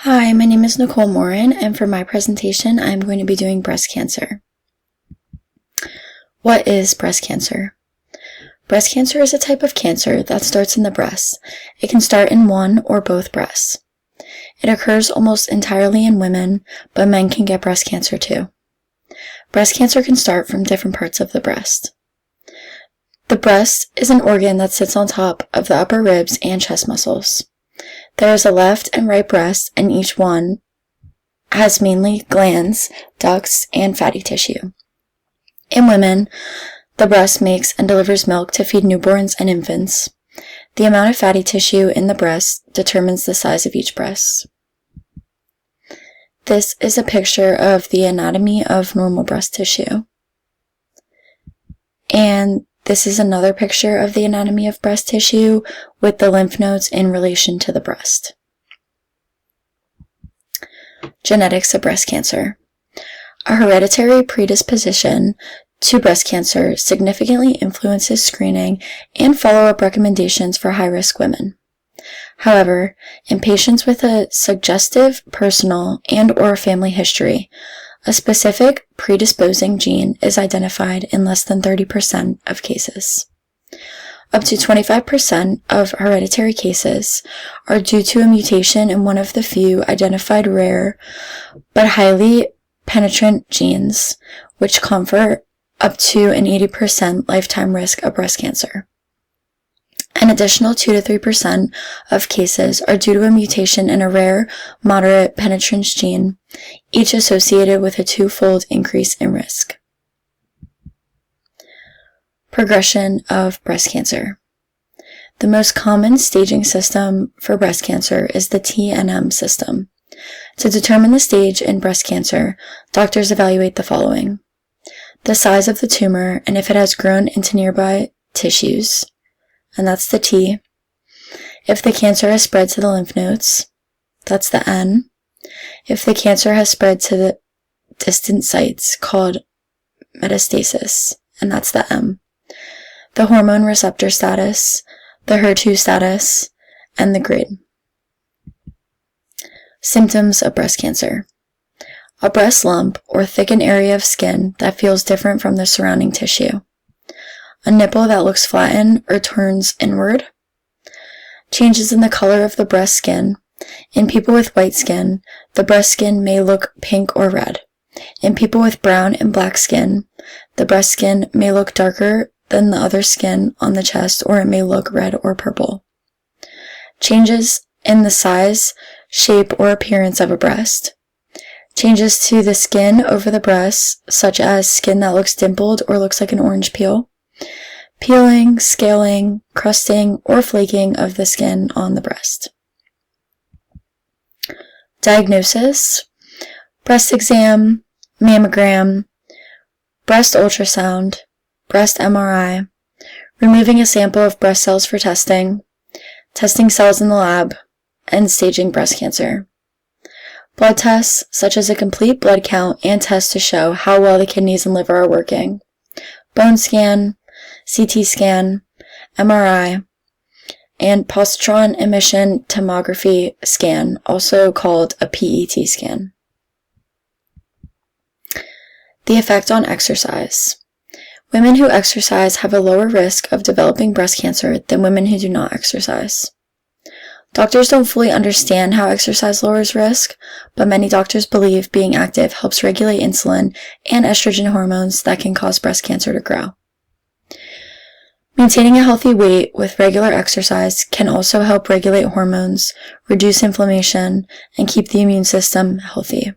Hi, my name is Nicole Morin, and for my presentation, I'm going to be doing breast cancer. What is breast cancer? Breast cancer is a type of cancer that starts in the breast. It can start in one or both breasts. It occurs almost entirely in women, but men can get breast cancer too. Breast cancer can start from different parts of the breast. The breast is an organ that sits on top of the upper ribs and chest muscles. There is a left and right breast, and each one has mainly glands, ducts, and fatty tissue. In women, the breast makes and delivers milk to feed newborns and infants. The amount of fatty tissue in the breast determines the size of each breast. This is a picture of the anatomy of normal breast tissue. And this is another picture of the anatomy of breast tissue with the lymph nodes in relation to the breast. Genetics of breast cancer. A hereditary predisposition to breast cancer significantly influences screening and follow-up recommendations for high-risk women. However, in patients with a suggestive personal and/or family history, a specific predisposing gene is identified in less than 30% of cases. Up to 25% of hereditary cases are due to a mutation in one of the few identified rare but highly penetrant genes, which confer up to an 80% lifetime risk of breast cancer. An additional 2 to 3% of cases are due to a mutation in a rare, moderate penetrance gene, each associated with a twofold increase in risk. Progression of breast cancer. The most common staging system for breast cancer is the TNM system. To determine the stage in breast cancer, doctors evaluate the following: the size of the tumor and if it has grown into nearby tissues, and that's the T. If the cancer has spread to the lymph nodes, that's the N. If the cancer has spread to the distant sites, called metastasis, and that's the M. The hormone receptor status, the HER2 status, and the grade. Symptoms of breast cancer. A breast lump or thickened area of skin that feels different from the surrounding tissue. A nipple that looks flattened or turns inward. Changes in the color of the breast skin. In people with white skin, the breast skin may look pink or red. In people with brown and black skin, the breast skin may look darker than the other skin on the chest, or it may look red or purple. Changes in the size, shape, or appearance of a breast. Changes to the skin over the breast, such as skin that looks dimpled or looks like an orange peel. Peeling, scaling, crusting, or flaking of the skin on the breast. Diagnosis: breast exam, mammogram, breast ultrasound, breast MRI, removing a sample of breast cells for testing, testing cells in the lab, and staging breast cancer. Blood tests, such as a complete blood count and tests to show how well the kidneys and liver are working. Bone scan, CT scan, MRI, and positron emission tomography scan, also called a PET scan. The effect on exercise. Women who exercise have a lower risk of developing breast cancer than women who do not exercise. Doctors don't fully understand how exercise lowers risk, but many doctors believe being active helps regulate insulin and estrogen hormones that can cause breast cancer to grow. Maintaining a healthy weight with regular exercise can also help regulate hormones, reduce inflammation, and keep the immune system healthy.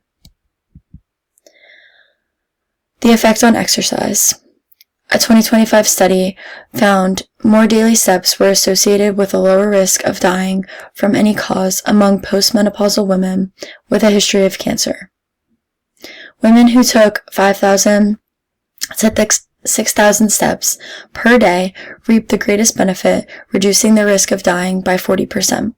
The effect on exercise. A 2025 study found more daily steps were associated with a lower risk of dying from any cause among postmenopausal women with a history of cancer. Women who took 5,000 to 6,000 steps per day reaped the greatest benefit, reducing their risk of dying by 40%.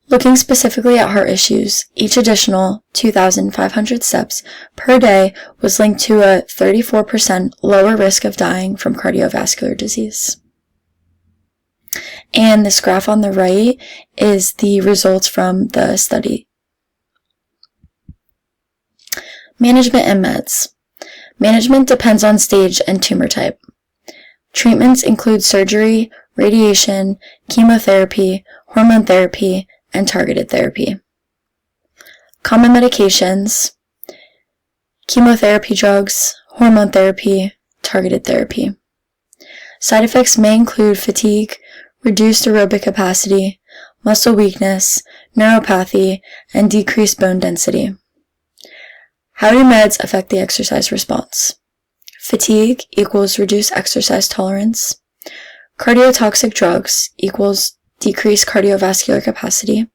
Looking specifically at heart issues, each additional 2,500 steps per day was linked to a 34% lower risk of dying from cardiovascular disease. And this graph on the right is the results from the study Management and meds. Management depends on stage and tumor type. Treatments include surgery, radiation, chemotherapy, hormone therapy, and targeted therapy. Common medications: chemotherapy drugs, hormone therapy, targeted therapy. Side effects may include fatigue, reduced aerobic capacity, muscle weakness, neuropathy, and decreased bone density. How do meds affect the exercise response? Fatigue equals reduced exercise tolerance. Cardiotoxic drugs equals decreased cardiovascular capacity.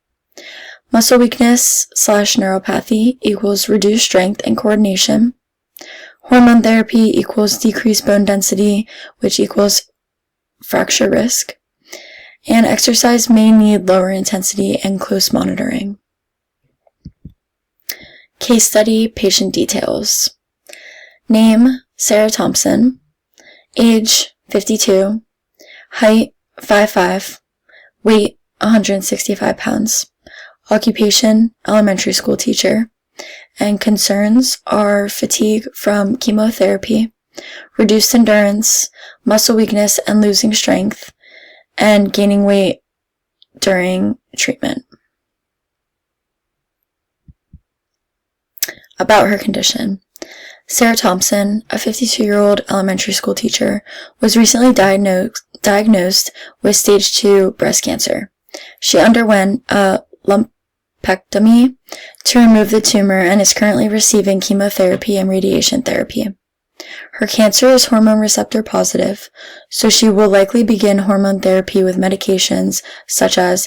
Muscle weakness / neuropathy equals reduced strength and coordination. Hormone therapy equals decreased bone density, which equals fracture risk. And exercise may need lower intensity and close monitoring. Case study patient details. Name: Sarah Thompson. Age: 52. Height: 5'5". Weight: 165 pounds. Occupation: elementary school teacher. And concerns are fatigue from chemotherapy, reduced endurance, muscle weakness and losing strength, and gaining weight during treatment. About her condition. Sarah Thompson, a 52-year-old elementary school teacher, was recently diagnosed with stage 2 breast cancer. She underwent a lumpectomy to remove the tumor and is currently receiving chemotherapy and radiation therapy. Her cancer is hormone receptor positive, so she will likely begin hormone therapy with medications such as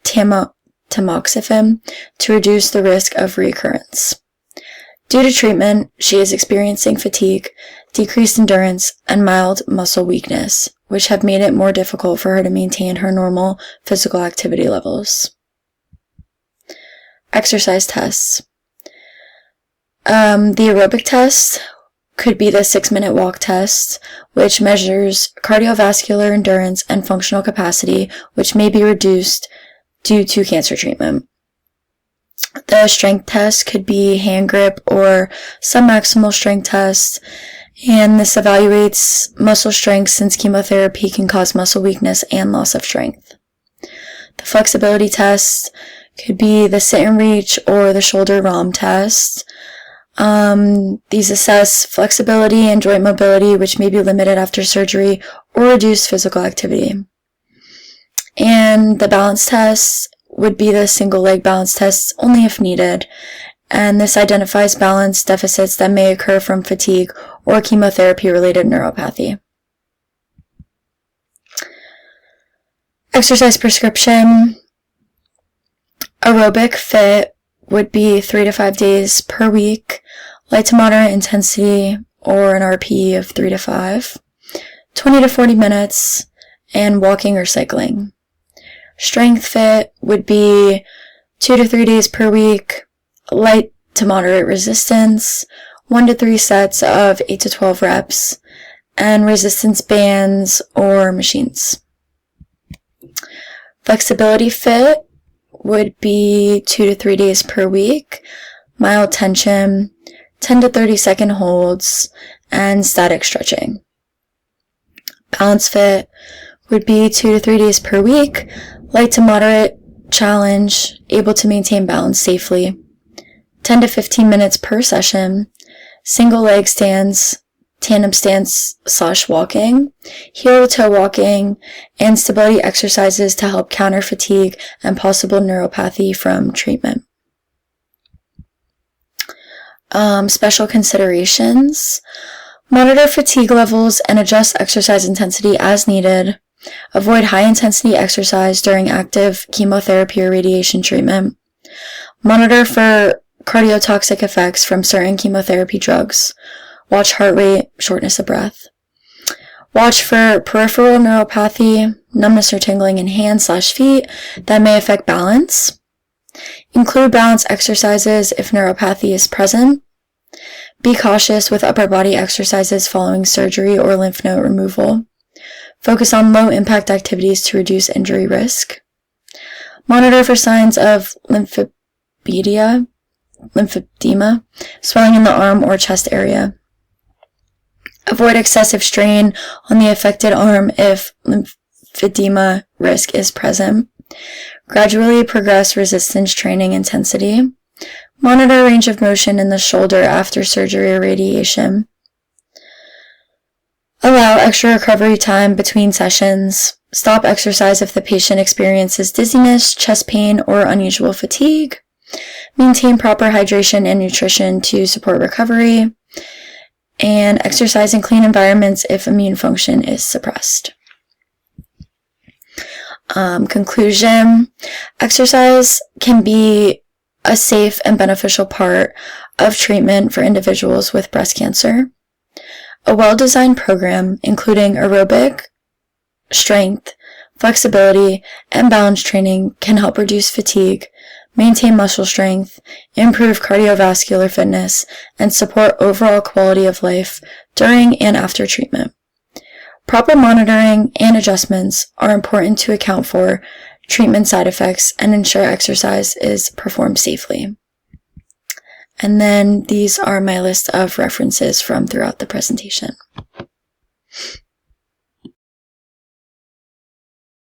tamoxifen to reduce the risk of recurrence. Due to treatment, she is experiencing fatigue, decreased endurance, and mild muscle weakness, which have made it more difficult for her to maintain her normal physical activity levels. Exercise tests. The aerobic test could be the 6-minute walk test, which measures cardiovascular endurance and functional capacity, which may be reduced due to cancer treatment. The strength test could be hand grip or submaximal strength test, and this evaluates muscle strength since chemotherapy can cause muscle weakness and loss of strength. The flexibility test could be the sit and reach or the shoulder ROM test. These assess flexibility and joint mobility, which may be limited after surgery or reduced physical activity. And the balance test would be the single leg balance test only if needed, and this identifies balance deficits that may occur from fatigue or chemotherapy-related neuropathy. Exercise prescription. Aerobic fit would be 3 to 5 days per week, light to moderate intensity or an RPE of 3 to 5, 20 to 40 minutes, and walking or cycling. Strength fit would be 2 to 3 days per week, light to moderate resistance, 1 to 3 sets of 8 to 12 reps, and resistance bands or machines. Flexibility fit would be 2 to 3 days per week, mild tension, 10 to 30 second holds, and static stretching. Balance fit would be 2 to 3 days per week, light to moderate challenge, able to maintain balance safely, 10 to 15 minutes per session, single leg stands, tandem stance / walking, heel to toe walking, and stability exercises to help counter fatigue and possible neuropathy from treatment. Special considerations. Monitor fatigue levels and adjust exercise intensity as needed. Avoid high-intensity exercise during active chemotherapy or radiation treatment. Monitor for cardiotoxic effects from certain chemotherapy drugs. Watch heart rate, shortness of breath. Watch for peripheral neuropathy, numbness or tingling in hands / feet that may affect balance. Include balance exercises if neuropathy is present. Be cautious with upper body exercises following surgery or lymph node removal. Focus on low-impact activities to reduce injury risk. Monitor for signs of lymphopenia, lymphedema, swelling in the arm or chest area. Avoid excessive strain on the affected arm if lymphedema risk is present. Gradually progress resistance training intensity. Monitor range of motion in the shoulder after surgery or radiation. Allow extra recovery time between sessions. Stop exercise if the patient experiences dizziness, chest pain, or unusual fatigue. Maintain proper hydration and nutrition to support recovery. And exercise in clean environments if immune function is suppressed. Conclusion: exercise can be a safe and beneficial part of treatment for individuals with breast cancer. A well-designed program, including aerobic, strength, flexibility, and balance training, can help reduce fatigue, maintain muscle strength, improve cardiovascular fitness, and support overall quality of life during and after treatment. Proper monitoring and adjustments are important to account for treatment side effects and ensure exercise is performed safely. And then these are my list of references from throughout the presentation.